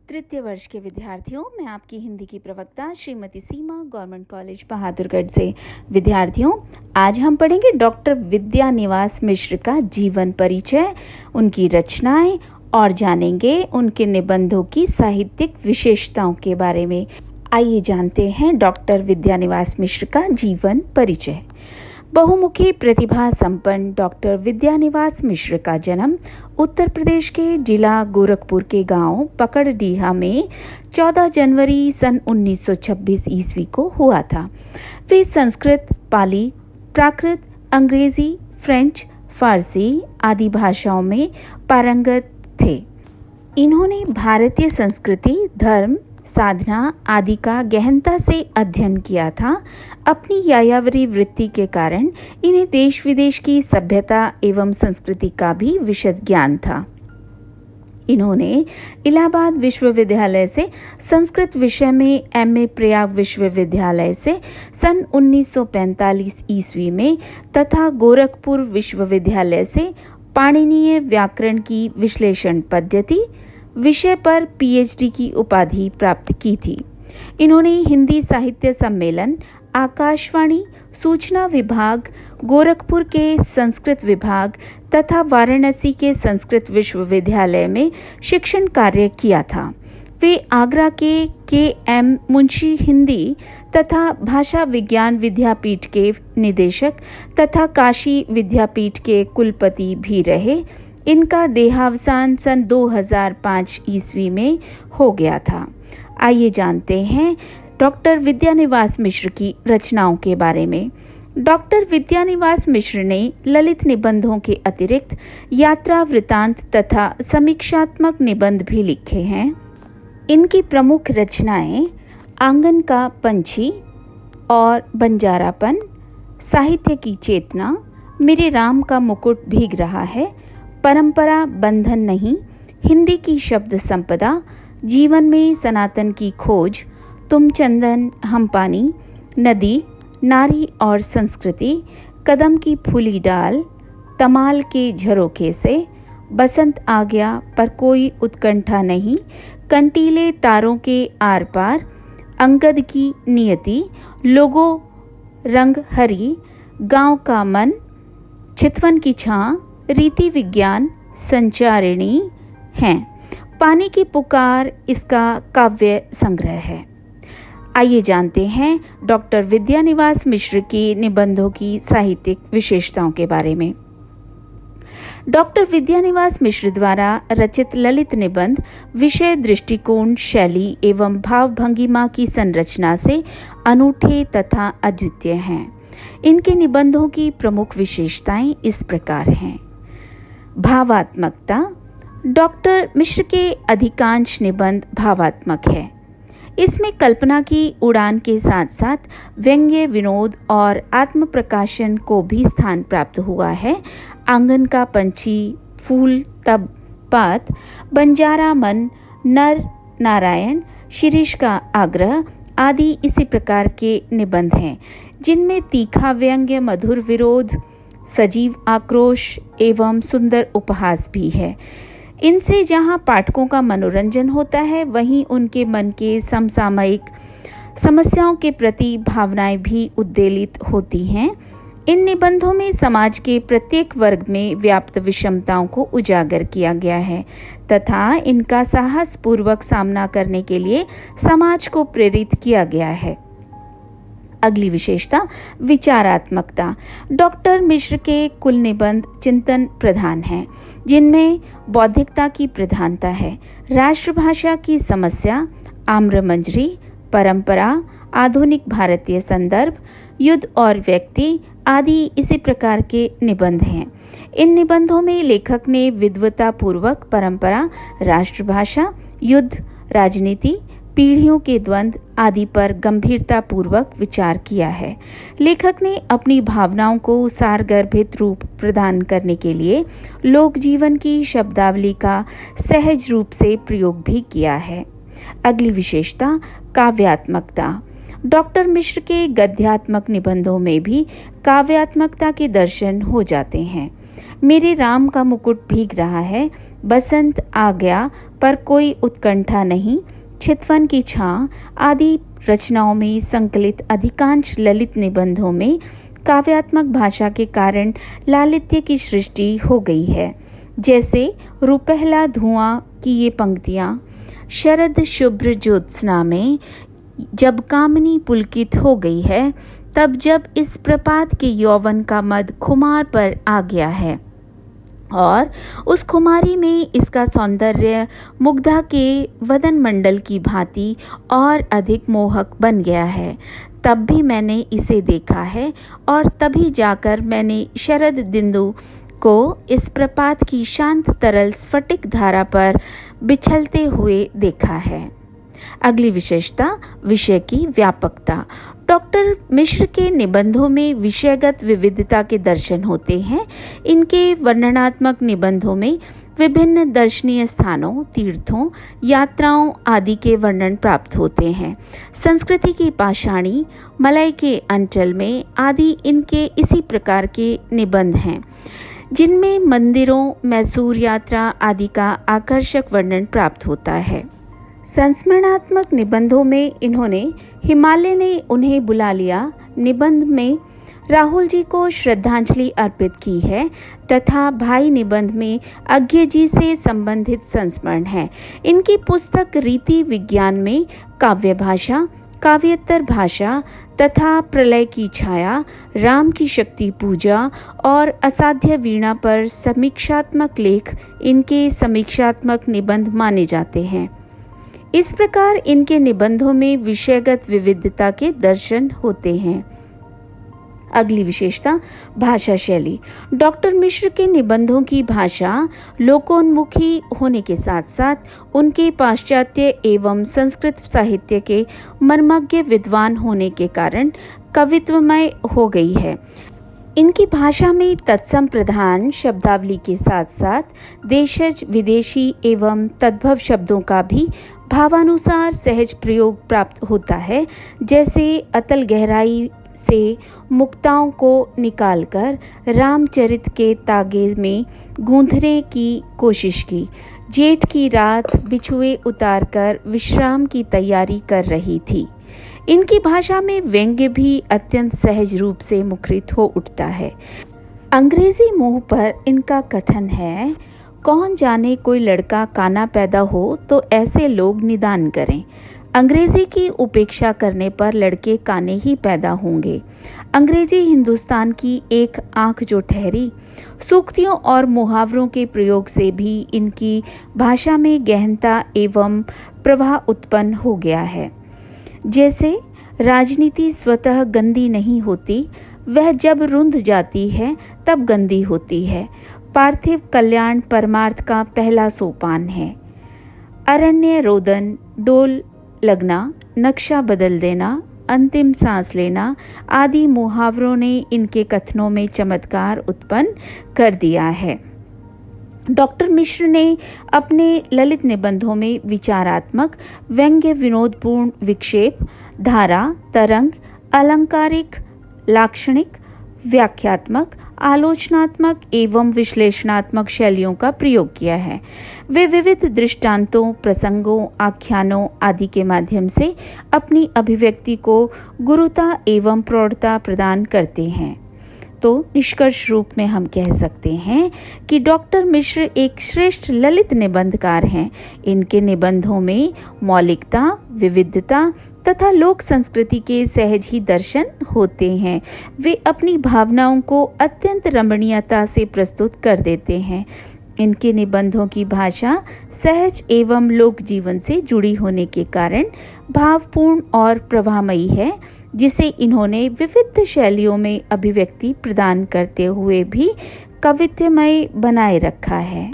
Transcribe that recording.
तृतीय वर्ष के विद्यार्थियों, मैं आपकी हिंदी की प्रवक्ता श्रीमती सीमा, गवर्नमेंट कॉलेज बहादुरगढ़ से। विद्यार्थियों, आज हम पढ़ेंगे डॉक्टर विद्यानिवास मिश्र का जीवन परिचय, उनकी रचनाएं और जानेंगे उनके निबंधों की साहित्यिक विशेषताओं के बारे में। आइए जानते हैं डॉक्टर विद्यानिवास मिश्र का जीवन परिचय। बहुमुखी प्रतिभा संपन्न डॉक्टर विद्यानिवास मिश्र का जन्म उत्तर प्रदेश के जिला गोरखपुर के गांव पकड़डीहा में 14 जनवरी सन 1926 ईस्वी को हुआ था। वे संस्कृत, पाली, प्राकृत, अंग्रेजी, फ्रेंच, फारसी आदि भाषाओं में पारंगत थे। इन्होंने भारतीय संस्कृति, धर्म, साधना आदि का गहनता से अध्ययन किया था। अपनी यायावरी वृत्ति के कारण इन्हें देश विदेश की सभ्यता एवं संस्कृति का भी विशद ज्ञान था। इन्होंने इलाहाबाद विश्वविद्यालय से संस्कृत विषय में एमए, प्रयाग विश्वविद्यालय से सन 1945 ईस्वी में तथा गोरखपुर विश्वविद्यालय से पाणिनीय व्याकरण की विश्लेषण पद्धति विषय पर पीएचडी की उपाधि प्राप्त की थी। इन्होंने हिंदी साहित्य सम्मेलन, आकाशवाणी, सूचना विभाग, गोरखपुर के संस्कृत विभाग तथा वाराणसी के संस्कृत विश्वविद्यालय में शिक्षण कार्य किया था। वे आगरा के एम मुंशी हिंदी तथा भाषा विज्ञान विद्यापीठ के निदेशक तथा काशी विद्यापीठ के कुलपति भी रहे। इनका देहावसान सन 2005 ईस्वी में हो गया था। आइए जानते हैं डॉक्टर विद्यानिवास मिश्र की रचनाओं के बारे में। डॉक्टर विद्यानिवास मिश्र ने ललित निबंधों के अतिरिक्त यात्रा वृतांत तथा समीक्षात्मक निबंध भी लिखे हैं। इनकी प्रमुख रचनाएं आंगन का पंछी और बंजारापन, साहित्य की चेतना, मेरे राम का मुकुट भीग रहा है, परंपरा बंधन नहीं, हिंदी की शब्द संपदा, जीवन में सनातन की खोज, तुम चंदन हम पानी, नदी, नारी और संस्कृति, कदम की फूली डाल, तमाल के झरोखे से, बसंत आ गया पर कोई उत्कंठा नहीं, कंटीले तारों के आर पार, अंगद की नियति, लोगों रंग हरी, गांव का मन, चितवन की छां, रीति विज्ञान, संचारिणी हैं। पानी की पुकार इसका काव्य संग्रह है। आइए जानते हैं डॉक्टर विद्यानिवास मिश्र के निबंधों की साहित्यिक विशेषताओं के बारे में। डॉक्टर विद्यानिवास मिश्र द्वारा रचित ललित निबंध विषय, दृष्टिकोण, शैली एवं भावभंगिमा की संरचना से अनूठे तथा अद्वितीय हैं। इनके निबंधों की प्रमुख विशेषताएं इस प्रकार हैं। भावात्मकता। डॉक्टर मिश्र के अधिकांश निबंध भावात्मक है। इसमें कल्पना की उड़ान के साथ साथ व्यंग्य, विनोद और आत्म प्रकाशन को भी स्थान प्राप्त हुआ है। आंगन का पंछी, फूल तब पात, बंजारा मन, नर नारायण, शिरीष का आग्रह आदि इसी प्रकार के निबंध हैं, जिनमें तीखा व्यंग्य, मधुर विरोध, सजीव आक्रोश एवं सुंदर उपहास भी है। इनसे जहां पाठकों का मनोरंजन होता है, वहीं उनके मन के समसामयिक समस्याओं के प्रति भावनाएं भी उद्वेलित होती हैं। इन निबंधों में समाज के प्रत्येक वर्ग में व्याप्त विषमताओं को उजागर किया गया है तथा इनका साहसपूर्वक सामना करने के लिए समाज को प्रेरित किया गया है। अगली विशेषता विचारात्मकता। डॉक्टर मिश्र के कुल निबंध चिंतन प्रधान हैं, जिनमें बौद्धिकता की प्रधानता है। राष्ट्रभाषा की समस्या, आम्रमंजरी, परंपरा, आधुनिक भारतीय संदर्भ, युद्ध और व्यक्ति आदि इसी प्रकार के निबंध हैं। इन निबंधों में लेखक ने विद्वतापूर्वक परंपरा, राष्ट्रभाषा, युद्ध, राजनीति, पीढ़ियों के द्वंद्व आदि पर गंभीरतापूर्वक विचार किया है। लेखक ने अपनी भावनाओं को सारगर्भित रूप प्रदान करने के लिए लोक जीवन की शब्दावली का सहज रूप से प्रयोग भी किया है। अगली विशेषता काव्यात्मकता। डॉक्टर मिश्र के गद्यात्मक निबंधों में भी काव्यात्मकता के दर्शन हो जाते हैं। मेरे राम का मुकुट भीग रहा है बसंत आ गया पर कोई उत्कंठा नहीं, चितवन की छां आदि रचनाओं में संकलित अधिकांश ललित निबंधों में काव्यात्मक भाषा के कारण लालित्य की सृष्टि हो गई है। जैसे रुपहला धुआं की ये पंक्तियाँ, शरद शुभ्र ज्योत्सना में जब कामनी पुलकित हो गई है, तब जब इस प्रपात के यौवन का मद खुमार पर आ गया है और उस खुमारी में इसका सौंदर्य मुग्धा के वदन मंडल की भांति और अधिक मोहक बन गया है, तब भी मैंने इसे देखा है और तभी जाकर मैंने शरद बिंदु को इस प्रपात की शांत तरल स्फटिक धारा पर बिछलते हुए देखा है। अगली विशेषता, विषय की व्यापकता। डॉक्टर मिश्र के निबंधों में विषयगत विविधता के दर्शन होते हैं। इनके वर्णनात्मक निबंधों में विभिन्न दर्शनीय स्थानों, तीर्थों, यात्राओं आदि के वर्णन प्राप्त होते हैं। संस्कृति की पाषाणी, मलय के अंचल में आदि इनके इसी प्रकार के निबंध हैं, जिनमें मंदिरों, मैसूर यात्रा आदि का आकर्षक वर्णन प्राप्त होता है। संस्मरणात्मक निबंधों में इन्होंने हिमालय ने उन्हें बुला लिया निबंध में राहुल जी को श्रद्धांजलि अर्पित की है तथा भाई निबंध में अज्ञे जी से संबंधित संस्मरण है। इनकी पुस्तक रीति विज्ञान में काव्य भाषा, काव्येतर भाषा तथा प्रलय की छाया, राम की शक्ति पूजा और असाध्य वीणा पर समीक्षात्मक लेख इनके समीक्षात्मक निबंध माने जाते हैं। इस प्रकार इनके निबंधों में विषयगत विविधता के दर्शन होते हैं। अगली विशेषता, भाषा शैली। डॉक्टर मिश्र के निबंधों की भाषा लोकोन्मुखी होने के साथ साथ उनके पाश्चात्य एवं संस्कृत साहित्य के मर्मज्ञ विद्वान होने के कारण कवित्वमय हो गई है। इनकी भाषा में तत्सम प्रधान शब्दावली के साथ साथ देशज, विदेशी एवं तद्भव शब्दों का भी भावानुसार सहज प्रयोग प्राप्त होता है। जैसे अतल गहराई से मुक्ताओं को निकालकर रामचरित के तागे में गूंथने की कोशिश की, जेठ की रात बिछुए उतारकर विश्राम की तैयारी कर रही थी। इनकी भाषा में व्यंग्य भी अत्यंत सहज रूप से मुखरित हो उठता है। अंग्रेजी मुंह पर इनका कथन है, कौन जाने कोई लड़का काना पैदा हो तो ऐसे लोग निदान करें। अंग्रेजी की उपेक्षा करने पर लड़के काने ही पैदा होंगे। अंग्रेजी हिंदुस्तान की एक आंख जो ठहरी। सूक्तियों और मुहावरों के प्रयोग से भी इनकी भाषा में गहनता एवं प्रवाह उत्पन्न हो गया है। जैसे राजनीति स्वतः गंदी नहीं होती, वह जब रुंध जाती है तब गंदी होती है। पार्थिव कल्याण परमार्थ का पहला सोपान है। अरण्य रोदन, डोल लगना, नक्शा बदल देना, अंतिम सांस लेना आदि मुहावरों ने इनके कथनों में चमत्कार उत्पन्न कर दिया है। डॉक्टर मिश्र ने अपने ललित निबंधों में विचारात्मक, व्यंग्य, विनोदपूर्ण विक्षेप, धारा, तरंग, अलंकारिक, लाक्षणिक, व्याख्यात्मक, आलोचनात्मक एवं विश्लेषणात्मक शैलियों का प्रयोग किया है। वे विविध दृष्टांतों, प्रसंगों, आख्यानों आदि के माध्यम से अपनी अभिव्यक्ति को गुरुता एवं प्रौढ़ता प्रदान करते हैं। तो निष्कर्ष रूप में हम कह सकते हैं कि डॉक्टर मिश्र एक श्रेष्ठ ललित निबंधकार हैं। इनके निबंधों में मौलिकता, विविधता तथा लोक संस्कृति के सहज ही दर्शन होते हैं। वे अपनी भावनाओं को अत्यंत रमणीयता से प्रस्तुत कर देते हैं। इनके निबंधों की भाषा सहज एवं लोक जीवन से जुड़ी होने के कारण भावपूर्ण और प्रभामयी है, जिसे इन्होंने विविध शैलियों में अभिव्यक्ति प्रदान करते हुए भी कवित्वमय बनाए रखा है।